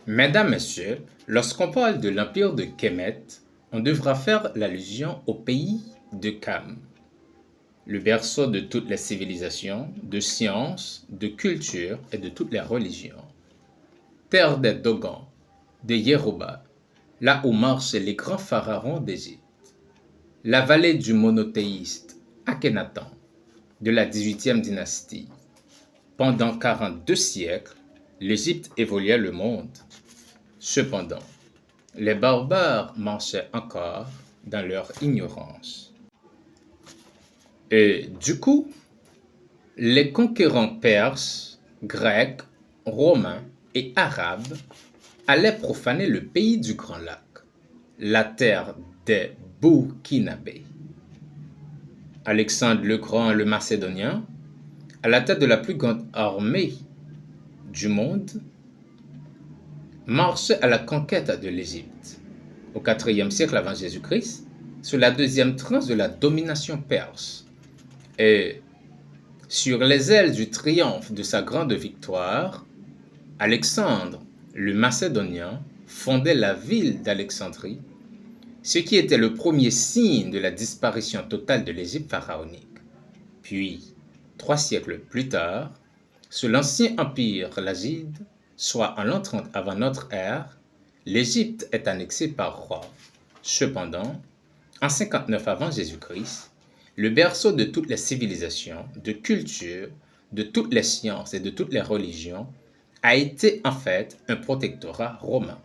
Mesdames, Messieurs, lorsqu'on parle de l'empire de Kemet, on devra faire l'allusion au pays de Kham, le berceau de toutes les civilisations, de sciences, de culture et de toutes les religions. Terre des Dogons, des Yoruba, là où marchent les grands pharaons d'Égypte. La vallée du monothéiste Akhenaton, de la 18e dynastie. Pendant 42 siècles, l'Égypte évoluait le monde. Cependant, les barbares marchaient encore dans leur ignorance. Et du coup, les conquérants perses, grecs, romains et arabes allaient profaner le pays du Grand Lac, la terre des Burkinabés. Alexandre le Grand le Macédonien, à la tête de la plus grande armée du monde, marchait à la conquête de l'Égypte au IVe siècle avant Jésus-Christ, sous la deuxième tranche de la domination perse. Et sur les ailes du triomphe de sa grande victoire, Alexandre le Macédonien fondait la ville d'Alexandrie, ce qui était le premier signe de la disparition totale de l'Égypte pharaonique. Puis, 3 siècles plus tard, sous l'ancien empire lagide, soit en l'an 30 avant notre ère, l'Égypte est annexée par Rome. Cependant, en 59 avant Jésus-Christ, le berceau de toutes les civilisations, de cultures, de toutes les sciences et de toutes les religions, a été en fait un protectorat romain,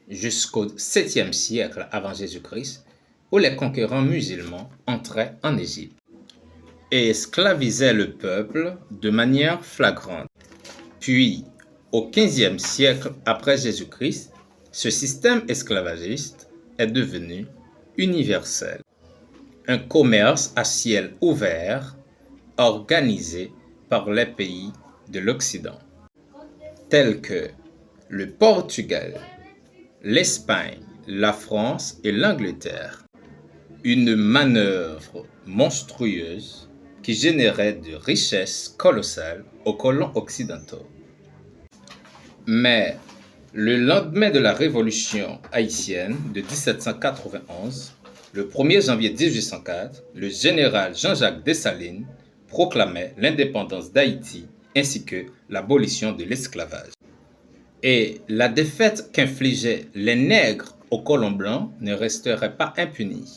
jusqu'au 7e siècle avant Jésus-Christ, où les conquérants musulmans entraient en Égypte et esclavisaient le peuple de manière flagrante. Puis, au 15e siècle après Jésus-Christ, ce système esclavagiste est devenu universel. Un commerce à ciel ouvert organisé par les pays de l'Occident, tels que le Portugal, l'Espagne, la France et l'Angleterre. Une manœuvre monstrueuse qui générait de richesses colossales aux colons occidentaux. Mais le lendemain de la Révolution haïtienne de 1791, le 1er janvier 1804, le général Jean-Jacques Dessalines proclamait l'indépendance d'Haïti ainsi que l'abolition de l'esclavage. Et la défaite qu'infligeaient les nègres aux colons blancs ne resterait pas impunie.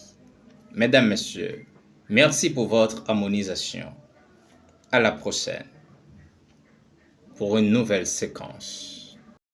Mesdames, Messieurs, merci pour votre harmonisation. À la prochaine pour une nouvelle séquence.